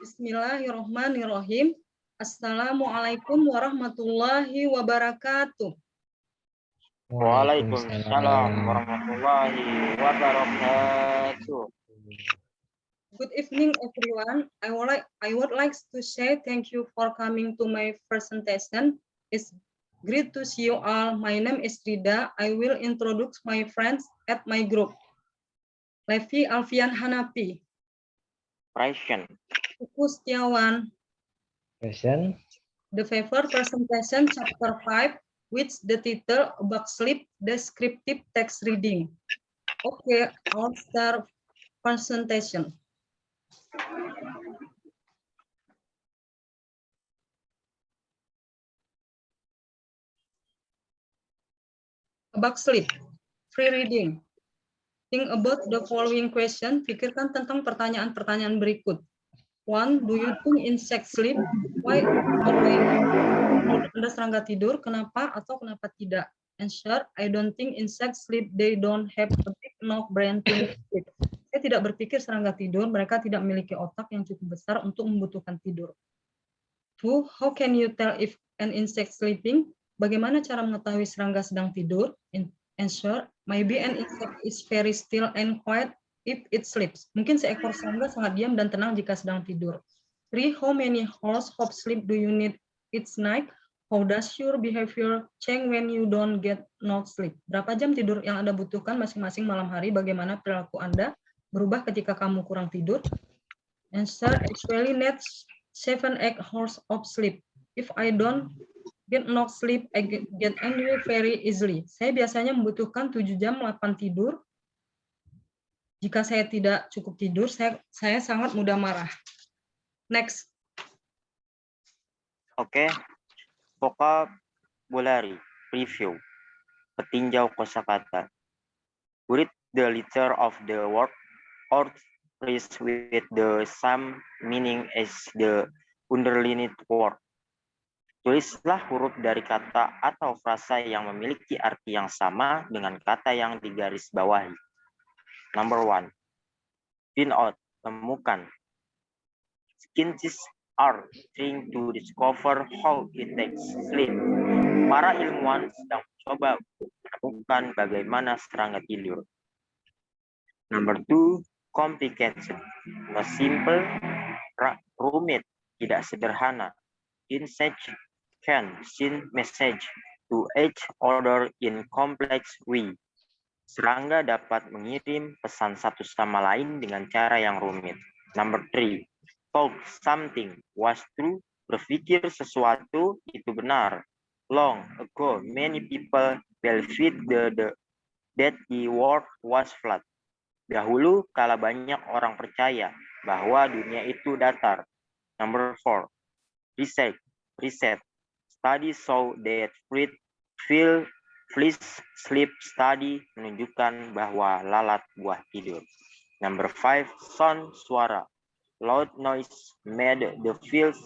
Bismillahirrahmanirrahim. Assalamualaikum warahmatullahi wabarakatuh. Waalaikumsalam warahmatullahi wabarakatuh. Good evening, everyone. I would like to say thank you for coming to my presentation. It's great to see you all. My name is Rida. I will introduce my friends at my group. Levi Alfian Hanafi. Present. Uku Setiawan. Present. The paper presentation chapter 5, which the title about sleep, descriptive text reading. Okay, I'll start presentation. About sleep, free reading. Think about the following question. Pikirkan tentang pertanyaan-pertanyaan berikut. 1. Do you think insects sleep? Why or why not? Menurut Anda serangga tidur, kenapa atau kenapa tidak? Answer, I don't think insects sleep. They don't have a big enough brain to sleep. Saya tidak berpikir serangga tidur, mereka tidak memiliki otak yang cukup besar untuk membutuhkan tidur. 2. How can you tell if an insect sleeping? Bagaimana cara mengetahui serangga sedang tidur? Answer, maybe an insect is very still and quiet if it sleeps. Mungkin seekor serangga sangat diam dan tenang jika sedang tidur. 3. How many hours of sleep do you need each night? How does your behavior change when you don't get no sleep? Berapa jam tidur yang Anda butuhkan masing-masing malam hari? Bagaimana perilaku Anda berubah ketika kamu kurang tidur? Answer, actually needs 7-8 hours of sleep. If I don't get no sleep, I get angry very easily. Saya biasanya membutuhkan 7 jam 8 tidur. Jika saya tidak cukup tidur, saya sangat mudah marah. Next. Oke. Vocabulary review. Petinjau kosakata. Read the letter of the word or phrase with the same meaning as the underlined word. Tulislah huruf dari kata atau frasa yang memiliki arti yang sama dengan kata yang digarisbawahi. Number 1. Find out, temukan. Scientists are trying to discover how it takes sleep. Para ilmuwan sedang mencoba menemukan bagaimana serangga tidur. Number 2. Complicated. No simple, rumit, tidak sederhana. Insect can send message to each other in complex way. Serangga dapat mengirim pesan satu sama lain dengan cara yang rumit. Number 3. Thought something was true. Berpikir sesuatu itu benar. Long ago, many people believed that the world was flat. Dahulu, kala banyak orang percaya bahwa dunia itu datar. Number 4. Reset. Study show that fleas sleep. Study menunjukkan bahwa lalat buah tidur. Number 5. Sound, suara. Loud noise made the fleas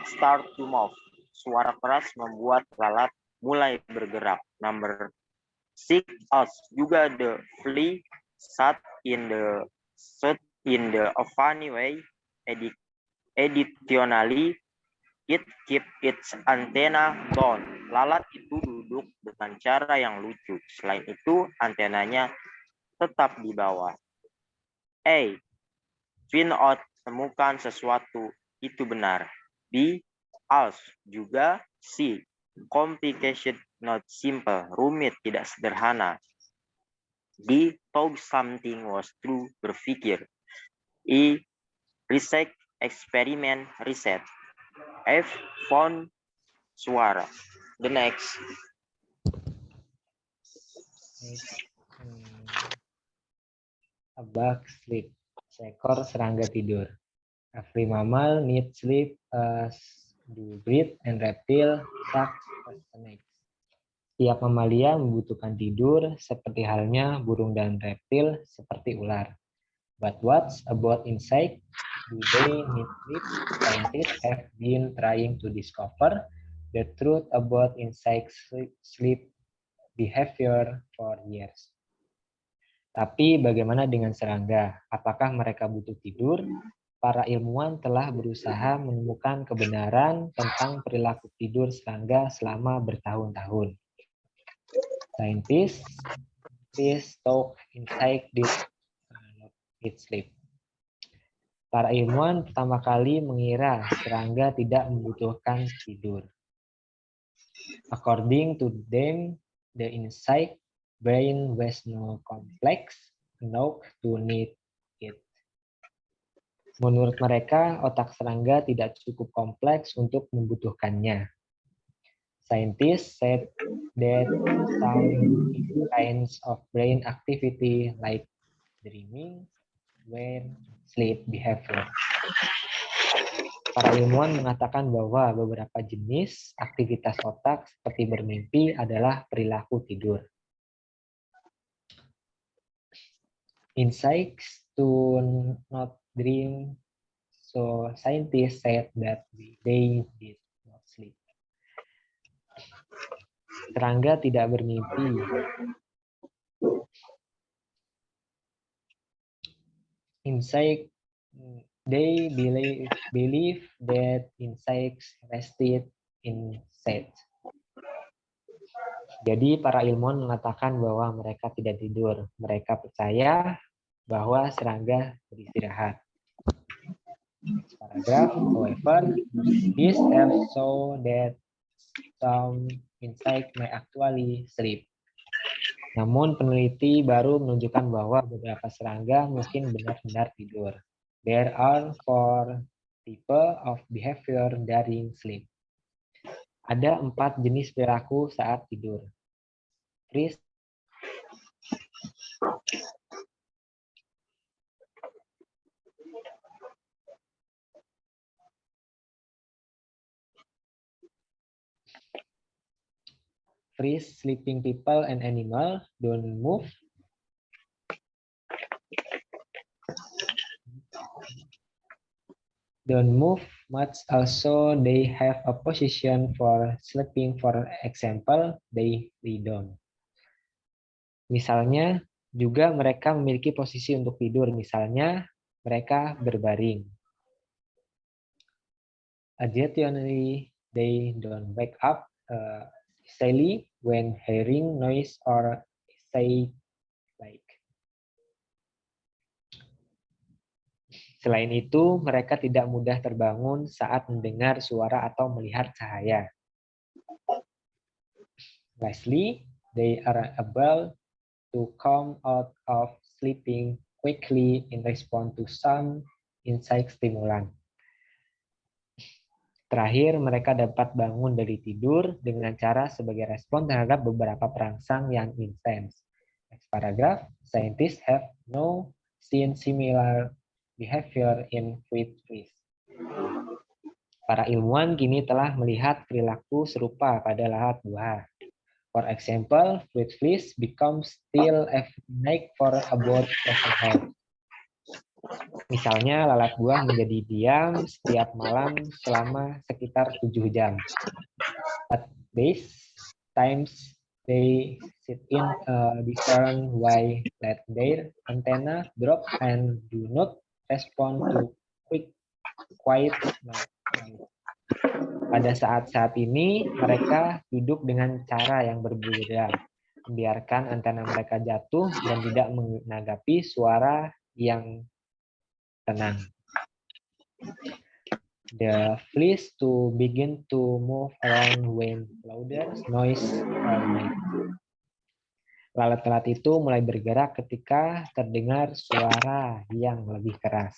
start to move. Suara keras membuat lalat mulai bergerak. Number 6. Us, juga the flea sat in the funny way. Additionally, it keep its antenna down. Lalat itu duduk dengan cara yang lucu. Selain itu, antenanya tetap di bawah. A. Find out, temukan sesuatu itu benar. B. False, juga. C. Complicated, not simple, rumit, tidak sederhana. D. Thought something was true, berpikir. E. Research, eksperimen, riset. F. Found, suara. The next. A bug sleep. Seekor serangga tidur. Every mammal needs sleep as do bird and reptile, such as snakes. Setiap mamalia membutuhkan tidur seperti halnya burung dan reptil seperti ular. But what's about insects? Do they need sleep? Scientists have been trying to discover the truth about insect sleep behavior for years. Tapi bagaimana dengan serangga? Apakah mereka butuh tidur? para ilmuwan telah berusaha menemukan kebenaran tentang perilaku tidur serangga selama bertahun-tahun. Scientists talk inside did not eat sleep. Para ilmuwan pertama kali mengira serangga tidak membutuhkan tidur. According to them, the insect brain was no complex enough to need it. Menurut mereka, otak serangga tidak cukup kompleks untuk membutuhkannya. Scientists said that some kinds of brain activity like dreaming were sleep behavior. Para ilmuwan mengatakan bahwa beberapa jenis aktivitas otak seperti bermimpi adalah perilaku tidur. Insects do not dream, so scientists said that they did not sleep. Serangga tidak bermimpi. Insect, they believe that insects rested in set. Jadi para ilmuwan mengatakan bahwa mereka tidak tidur. Mereka percaya bahwa serangga beristirahat. Paragraph, however, this helps show that some insects may actually sleep. Namun peneliti baru menunjukkan bahwa beberapa serangga mungkin benar-benar tidur. There are 4 types of behavior during sleep. Ada 4 jenis perilaku saat tidur. Freeze, sleeping people and animal don't move. Don't move much, also they have a position for sleeping, for example, they lie down. Misalnya, juga mereka memiliki posisi untuk tidur, misalnya mereka berbaring. Additionally, they don't wake up easily when hearing noise or say like. Selain itu, mereka tidak mudah terbangun saat mendengar suara atau melihat cahaya. Lastly, they are able to come out of sleeping quickly in response to some insect stimulant. Terakhir, mereka dapat bangun dari tidur dengan cara sebagai respon terhadap beberapa perangsang yang intens. Next paragraph, scientists have now seen similar behavior in fruit trees. Para ilmuwan kini telah melihat perilaku serupa pada lalat buah. For example, fruit flies become still every night for about 7 hours. Misalnya, lalat buah menjadi diam setiap malam selama sekitar 7 jam. At these times, they sit in a discern why let their antenna drop and do not respond to quiet noise. Pada saat-saat ini, mereka duduk dengan cara yang berbeda, membiarkan antena mereka jatuh dan tidak menanggapi suara yang tenang. The fleas to begin to move around when louder noise are made. Lalat-lalat itu mulai bergerak ketika terdengar suara yang lebih keras.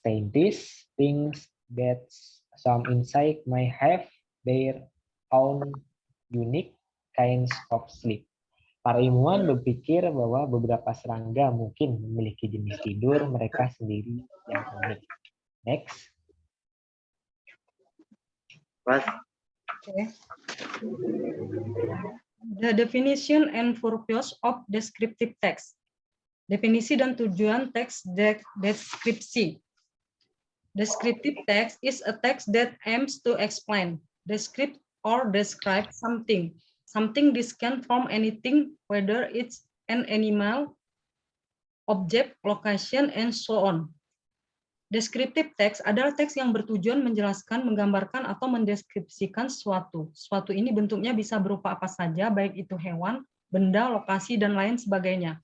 Scientists think that some insects may have their own unique kinds of sleep. Para ilmuwan berpikir bahwa beberapa serangga mungkin memiliki jenis tidur mereka sendiri yang unik. Next. Okay. The definition and purpose of descriptive text. Definisi dan tujuan teks deskripsi. Descriptive text is a text that aims to explain, describe, or describe something. Something this can from anything, whether it's an animal, object, location, and so on. Descriptive text adalah teks yang bertujuan menjelaskan, menggambarkan, atau mendeskripsikan sesuatu. Sesuatu ini bentuknya bisa berupa apa saja, baik itu hewan, benda, lokasi, dan lain sebagainya.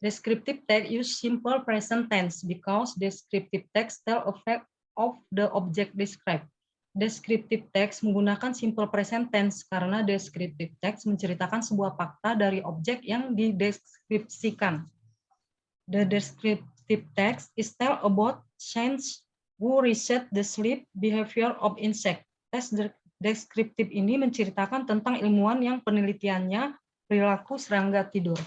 Descriptive text use simple present tense because descriptive text tell a fact of the object described. Descriptive text menggunakan simple present tense karena descriptive text menceritakan sebuah fakta dari objek yang dideskripsikan. The descriptive text is tell about science who research the sleep behavior of insect. Teks deskriptif ini menceritakan tentang ilmuwan yang penelitiannya perilaku serangga tidur.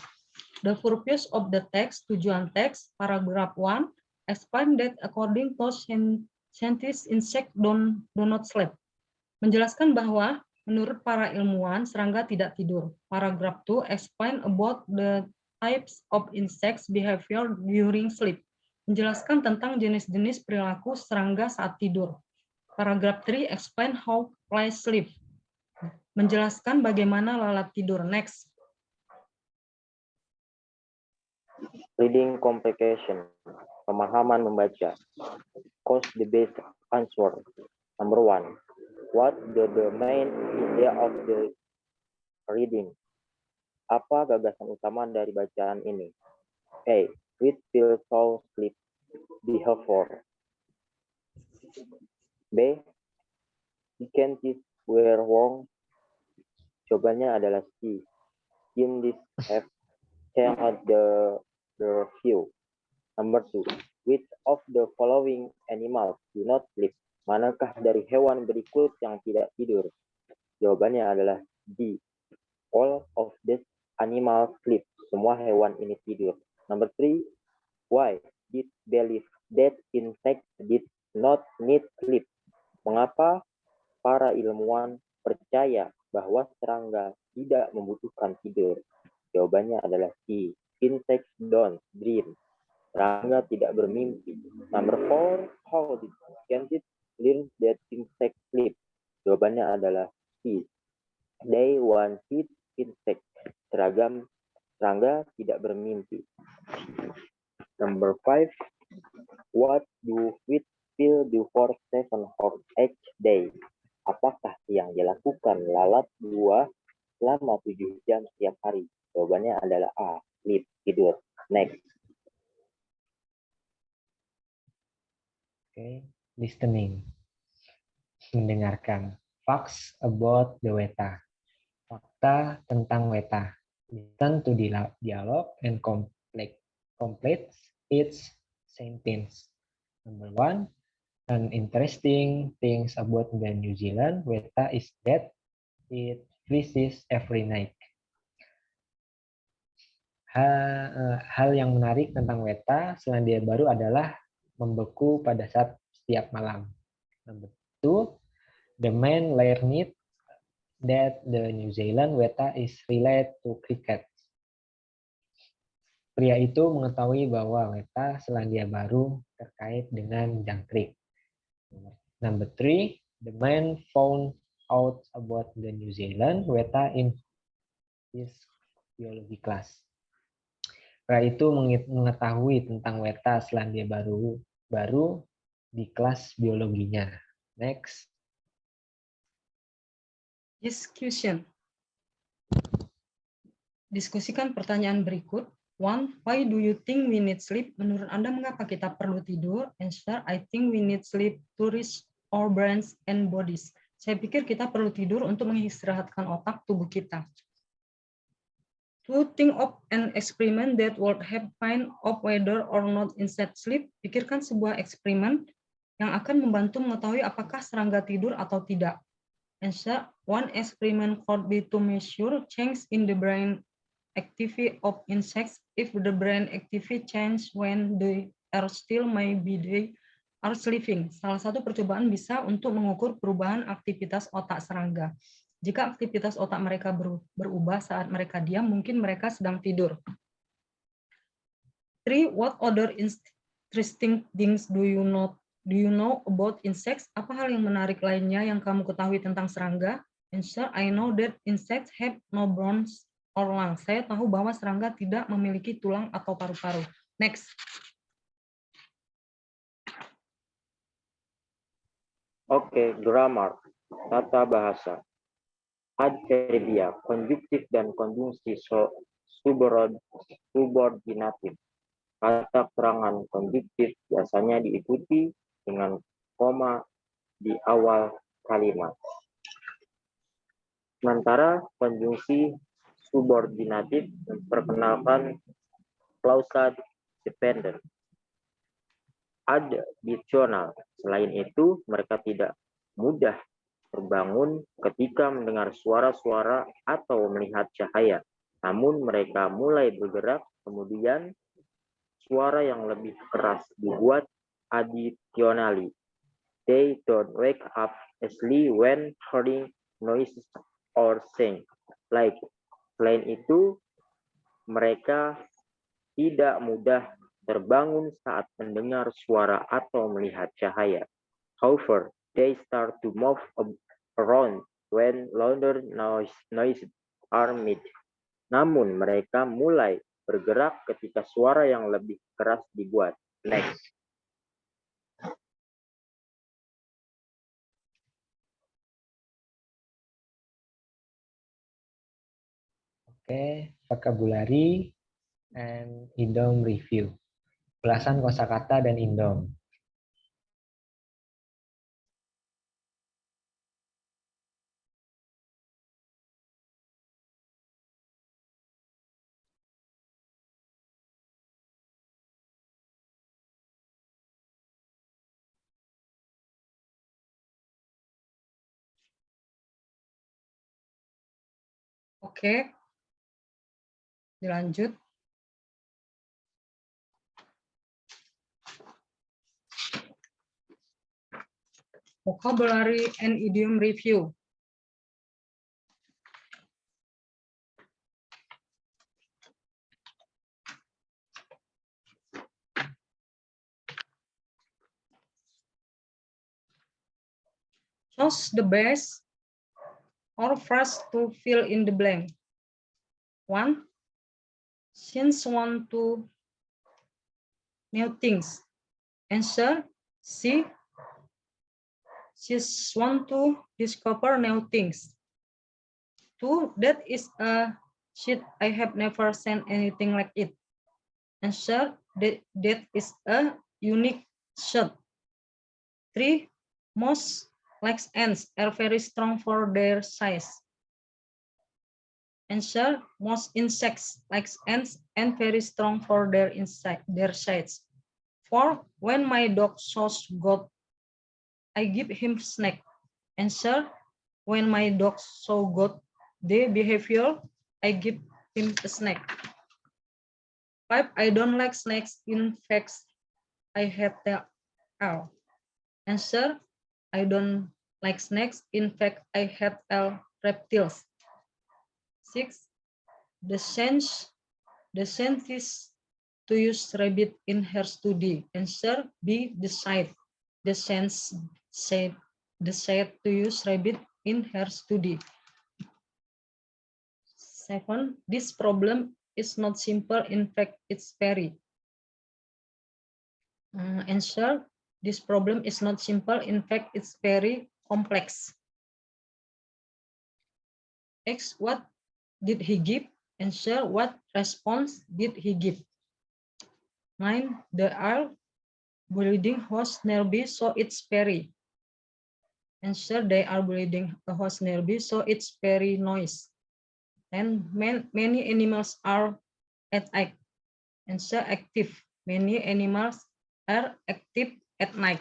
The purpose of the text, tujuan teks, paragraph 1, explain that according to scientists, insect do not sleep. Menjelaskan bahwa menurut para ilmuwan, serangga tidak tidur. Paragraph 2, explain about the types of insects behavior during sleep. Menjelaskan tentang jenis-jenis perilaku serangga saat tidur. Paragraph 3, explain how flies sleep. Menjelaskan bagaimana lalat tidur. Next. Reading comprehension, pemahaman membaca. Choose the best answer. Number 1. What the main idea of the reading? Apa gagasan utama dari bacaan ini? A. Read feel so sleep behavior. B. Scientists were wrong. Jawabannya adalah C. Scientists have changed the view. Number 2. Which of the following animals do not sleep? Manakah dari hewan berikut yang tidak tidur? Jawabannya adalah D. All of these animals sleep. Semua hewan ini tidur. Number 3. Why did believe that insects did not need sleep? Mengapa para ilmuwan percaya bahwa serangga tidak membutuhkan tidur? Jawabannya adalah C. Insects don't dream. Serangga tidak bermimpi. Number 4. How did scientists learn that insects sleep? Jawabannya adalah C. They want eat insect. Serangga tidak bermimpi. Number 5. What do we feel before 7 or 8 days? Apakah yang dilakukan lalat buah selama 7 jam setiap hari? Jawabannya adalah A. Sleep, tidur. Next. Okay. Listening. Mendengarkan. Facts about the weta. Fakta tentang weta. Listen to the dialogue and complete its sentence. Number 1. An interesting thing about the New Zealand weta is that it freezes every night. Hal yang menarik tentang weta Selandia Baru adalah membeku pada saat setiap malam. Number 2, the man learned that the New Zealand weta is related to cricket. Pria itu mengetahui bahwa weta Selandia Baru terkait dengan jangkrik. Number 3, the man found out about the New Zealand weta in his biology class. Pria itu mengetahui tentang weta Selandia Baru di kelas biologinya. Next. Discussion. Diskusikan pertanyaan berikut. 1. Why do you think we need sleep? Menurut Anda, mengapa kita perlu tidur? Answer, I think we need sleep to reach our brains and bodies. Saya pikir kita perlu tidur untuk mengistirahatkan otak tubuh kita. To think of an experiment that would have find out whether or not insects sleep. Pikirkan sebuah eksperimen yang akan membantu mengetahui apakah serangga tidur atau tidak. Answer, one experiment could be to measure change in the brain activity of insects if the brain activity change when they are still maybe they are sleeping. Salah satu percobaan bisa untuk mengukur perubahan aktivitas otak serangga. Jika aktivitas otak mereka berubah saat mereka diam, mungkin mereka sedang tidur. 3. What other interesting things do you know about insects? Apa hal yang menarik lainnya yang kamu ketahui tentang serangga? Answer, I know that insects have no bones or lungs. Saya tahu bahwa serangga tidak memiliki tulang atau paru-paru. Next. Oke, grammar, tata bahasa. Adverbia, konjuktif dan konjungsi subordinatif. Kata keterangan konjuktif biasanya diikuti dengan koma di awal kalimat. Sementara konjungsi subordinatif memperkenalkan klausa dependent. Additional. Selain itu, mereka tidak mudah terbangun ketika mendengar suara-suara atau melihat cahaya. Namun mereka mulai bergerak, kemudian suara yang lebih keras dibuat additionally. They don't wake up easily when hearing noises or sound. Like, selain itu, mereka tidak mudah terbangun saat mendengar suara atau melihat cahaya. However, they start to move around when louder noises are made. Namun mereka mulai bergerak ketika suara yang lebih keras dibuat. Next. Oke, vocabulary and idiom review. Ulasan kosakata dan idiom. Oke. Dilanjut. Vocabulary and idiom review. Choose the best or phrase to fill in the blank. 1. Since want to new things. Answer C. She's want to discover new things. 2. That is a sheet. I have never seen anything like it. Answer that is a unique shirt. 3. Most legs ants are very strong for their size. Answer, most insects like ants and very strong for their size. 4. When my dog shows goat, I give him snack. Answer, when my dog saw goat, the behavior, I give him a snack. 5. I don't like snakes. In fact, I hate them. Answer, I don't like snakes. In fact, I hate all reptiles. 6. The scientist to use rabbit in her study. Answer B. Decide. The science said to use rabbit in her study. 7. This problem is not simple. In fact, it's very. Answer. This problem is not simple. In fact, it's very complex. X. What did he give? Answer. What response did he give? 9. The owl bleeding horse nearby, so it's very. Answer. They are bleeding a horse nearby, so it's very noise. And many animals are at night. Answer. Active. Many animals are active at night.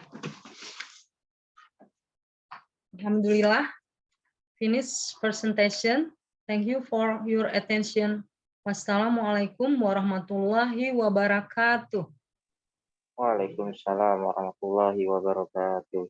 Alhamdulillah. Finish presentation. Thank you for your attention. Wassalamualaikum warahmatullahi wabarakatuh. Waalaikumsalam warahmatullahi wabarakatuh.